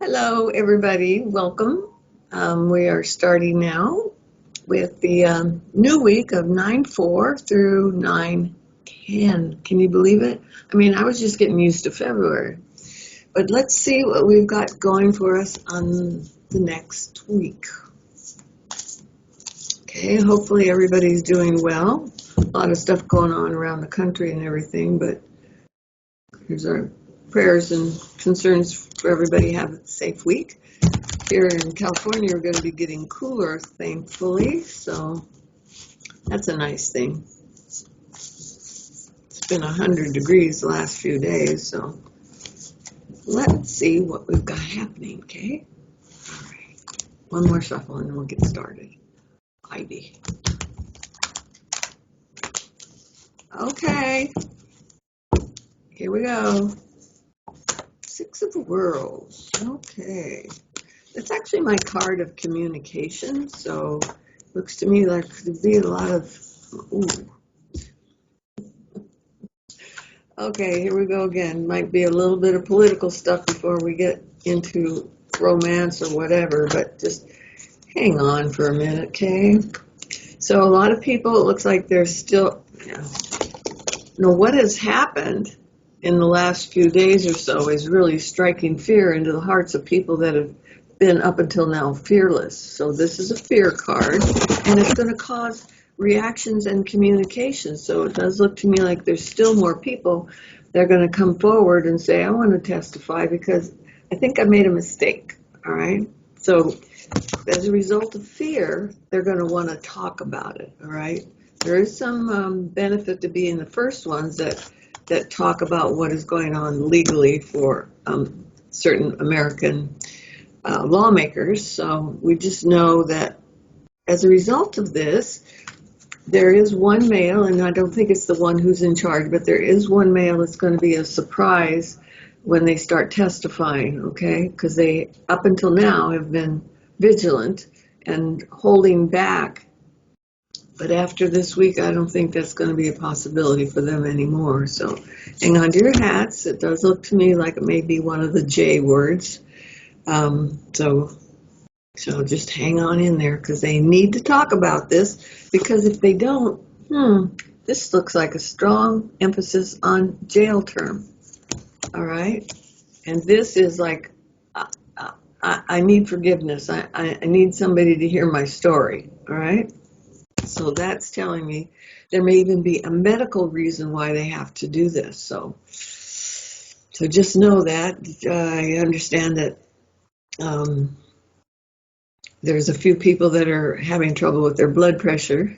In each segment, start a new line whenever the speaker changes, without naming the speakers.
Hello, everybody. Welcome. We are starting now with the new week of 9/4 through 9/10. Can you believe it? I mean, I was just getting used to February. But let's see what we've got going for us on the next week. Okay, hopefully everybody's doing well. A lot of stuff going on around the country and everything, but here's our prayers and concerns for everybody. Have a safe week. Here in California, we're going to be getting cooler, thankfully, so that's a nice thing. It's been 100 degrees the last few days, so let's see what we've got happening, okay? All right, one more shuffle and then we'll get started. Ivy. Okay, here we go. Six of Worlds, okay. It's actually my card of communication, so looks to me like there'd be a lot of, ooh. Okay, here we go again. Might be a little bit of political stuff before we get into romance or whatever, but just hang on for a minute, okay? So a lot of people, it looks like they're still, what has happened in the last few days or so is really striking fear into the hearts of people that have been up until now fearless. So this is a fear card, and it's going to cause reactions and communication. So it does look to me like there's still more people that are going to come forward and say, I want to testify because I think I made a mistake. All right. So as a result of fear, they're going to want to talk about it. All right. There is some benefit to being the first ones that talk about what is going on legally for certain American lawmakers. So we just know that as a result of this, there is one male, and I don't think it's the one who's in charge, but there is one male that's going to be a surprise when they start testifying, okay? Because they, up until now, have been vigilant and holding back. But after this week, I don't think that's going to be a possibility for them anymore. So hang on to your hats. It does look to me like it may be one of the J words. So just hang on in there because they need to talk about this, because if they don't, this looks like a strong emphasis on jail term. All right. And this is like, I need forgiveness. I need somebody to hear my story. All right. So that's telling me there may even be a medical reason why they have to do this. So just know that. I understand that there's a few people that are having trouble with their blood pressure.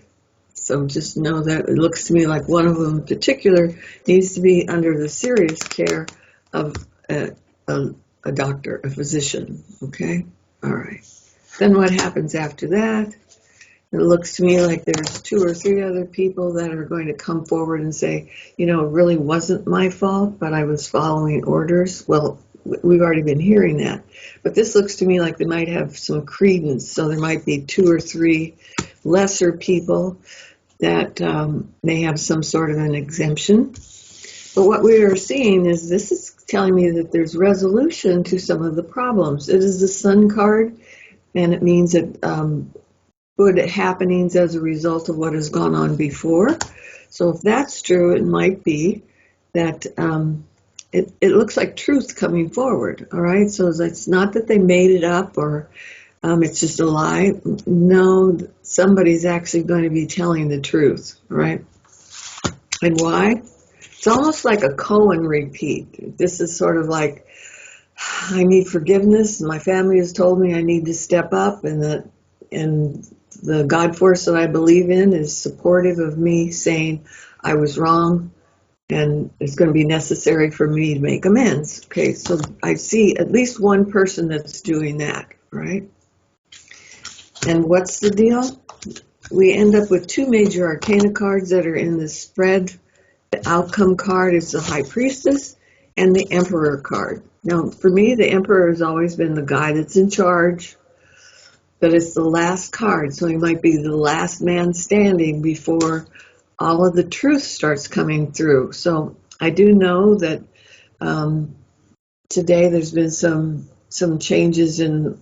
So just know that it looks to me like one of them in particular needs to be under the serious care of a doctor, a physician. Okay? All right. Then what happens after that? It looks to me like there's 2 or 3 other people that are going to come forward and say, it really wasn't my fault, but I was following orders. Well, we've already been hearing that. But this looks to me like they might have some credence. So there might be 2 or 3 lesser people that may have some sort of an exemption. But what we are seeing is this is telling me that there's resolution to some of the problems. It is the Sun card, and it means that good happenings as a result of what has gone on before. So if that's true, it might be that it looks like truth coming forward. All right. So it's not that they made it up or it's just a lie. No, somebody's actually going to be telling the truth. All right. And why? It's almost like a Cohen repeat. This is sort of like, I need forgiveness. My family has told me I need to step up, and the God force that I believe in is supportive of me saying I was wrong, and it's going to be necessary for me to make amends. Okay, so I see at least one person that's doing that, right? And what's the deal? We end up with 2 major arcana cards that are in the spread. The outcome card is the High Priestess and the Emperor card. Now, for me, the Emperor has always been the guy that's in charge, but it's the last card, so he might be the last man standing before all of the truth starts coming through. So I do know that today there's been some changes in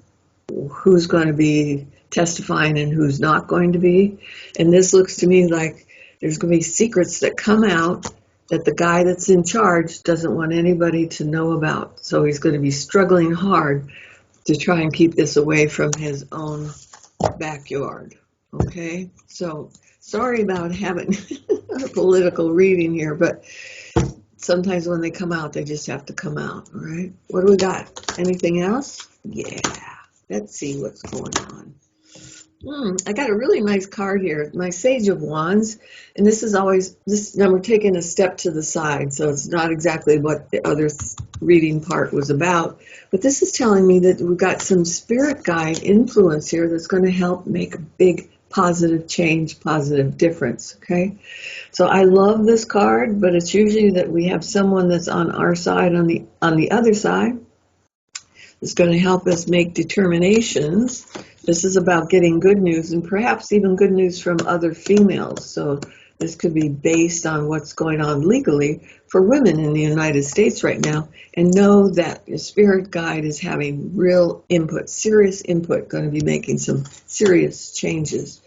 who's going to be testifying and who's not going to be. And this looks to me like there's going to be secrets that come out that the guy that's in charge doesn't want anybody to know about. So he's going to be struggling hard to try and keep this away from his own backyard. Okay? So sorry about having a political reading here, but sometimes when they come out, they just have to come out. All right? What do we got? Anything else? Yeah. Let's see what's going on. I got a really nice card here, my Sage of Wands, and this is always, now we're taking a step to the side, so it's not exactly what the other reading part was about, but this is telling me that we've got some spirit guide influence here that's going to help make a big positive change, positive difference, okay? So I love this card, but it's usually that we have someone that's on our side, on the other side, that's going to help us make determinations. This is about getting good news, and perhaps even good news from other females. So this could be based on what's going on legally for women in the United States right now. And know that your spirit guide is having real input, serious input, going to be making some serious changes.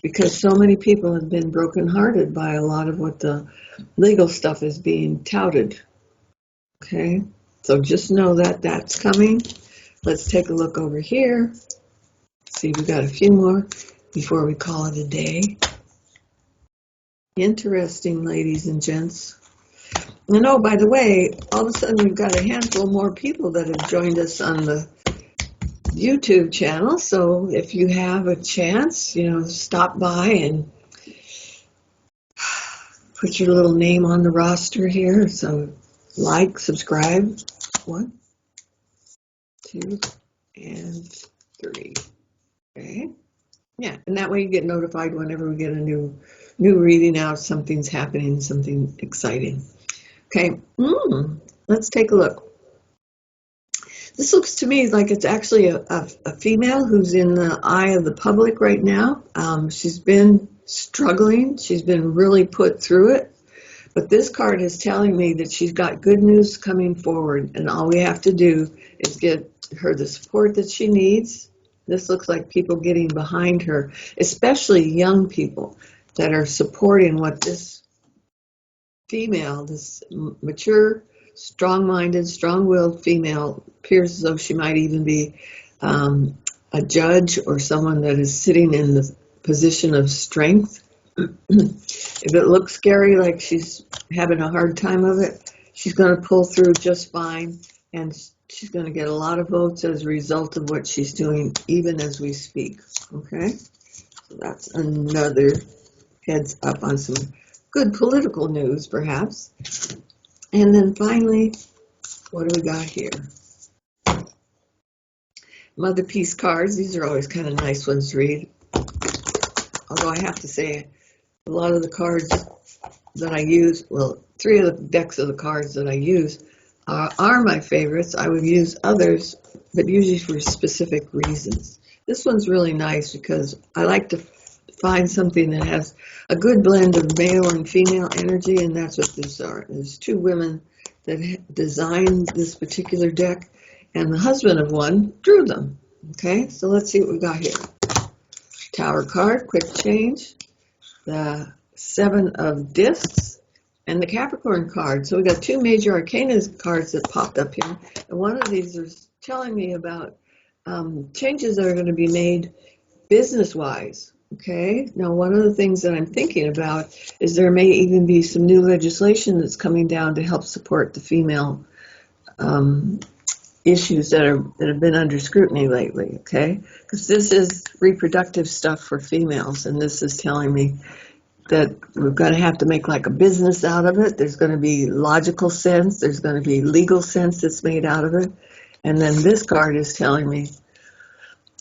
Because so many people have been brokenhearted by a lot of what the legal stuff is being touted. Okay? So just know that that's coming. Let's take a look over here. See, we got a few more before we call it a day. Interesting, ladies and gents. And oh, by the way, all of a sudden we've got a handful more people that have joined us on the YouTube channel. So if you have a chance, stop by and put your little name on the roster here. So like, subscribe. 1, 2, and 3. Okay. Yeah, and that way you get notified whenever we get a new reading out, something's happening, something exciting. Okay, let's take a look. This looks to me like it's actually a female who's in the eye of the public right now. She's been struggling. She's been really put through it. But this card is telling me that she's got good news coming forward, and all we have to do is get her the support that she needs. This looks like people getting behind her, especially young people that are supporting what this female, this mature, strong-minded, strong-willed female, appears as though she might even be a judge or someone that is sitting in the position of strength. If it looks scary, like she's having a hard time of it, she's going to pull through just fine, and she's going to get a lot of votes as a result of what she's doing, even as we speak. Okay? So that's another heads up on some good political news, perhaps. And then finally, what do we got here? Mother Peace cards. These are always kind of nice ones to read. Although I have to say, a lot of the cards that I use, well, 3 of the decks of the cards that I use are my favorites. I would use others, but usually for specific reasons. This one's really nice because I like to find something that has a good blend of male and female energy, and that's what these are. There's 2 women that designed this particular deck, and the husband of one drew them. Okay, so let's see what we got here. Tower card, quick change. The 7 of discs, and the Capricorn card. So we got 2 major arcana cards that popped up here, and one of these is telling me about changes that are going to be made business-wise. Okay, now one of the things that I'm thinking about is there may even be some new legislation that's coming down to help support the female issues that have been under scrutiny lately. Okay, because this is reproductive stuff for females, and this is telling me that we're going to have to make like a business out of it. There's going to be logical sense. There's going to be legal sense that's made out of it. And then this card is telling me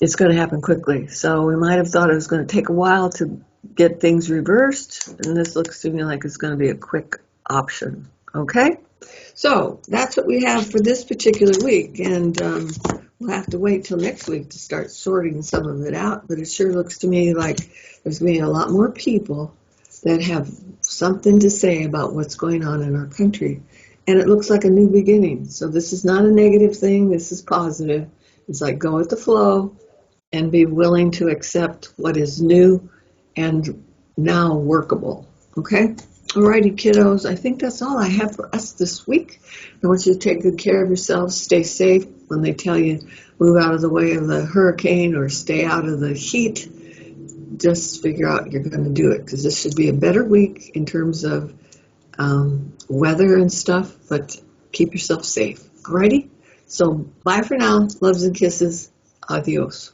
it's going to happen quickly. So we might have thought it was going to take a while to get things reversed. And this looks to me like it's going to be a quick option. Okay? So that's what we have for this particular week. And we'll have to wait till next week to start sorting some of it out. But it sure looks to me like there's going to be a lot more people that have something to say about what's going on in our country. and it looks like a new beginning. So this is not a negative thing. This is positive. It's like go with the flow and be willing to accept what is new and now workable. Okay? Alrighty, kiddos. I think that's all I have for us this week. I want you to take good care of yourselves. Stay safe when they tell you move out of the way of the hurricane or stay out of the heat. Just figure out you're going to do it, because this should be a better week in terms of weather and stuff, but keep yourself safe. Alrighty? So bye for now. Loves and kisses. Adios.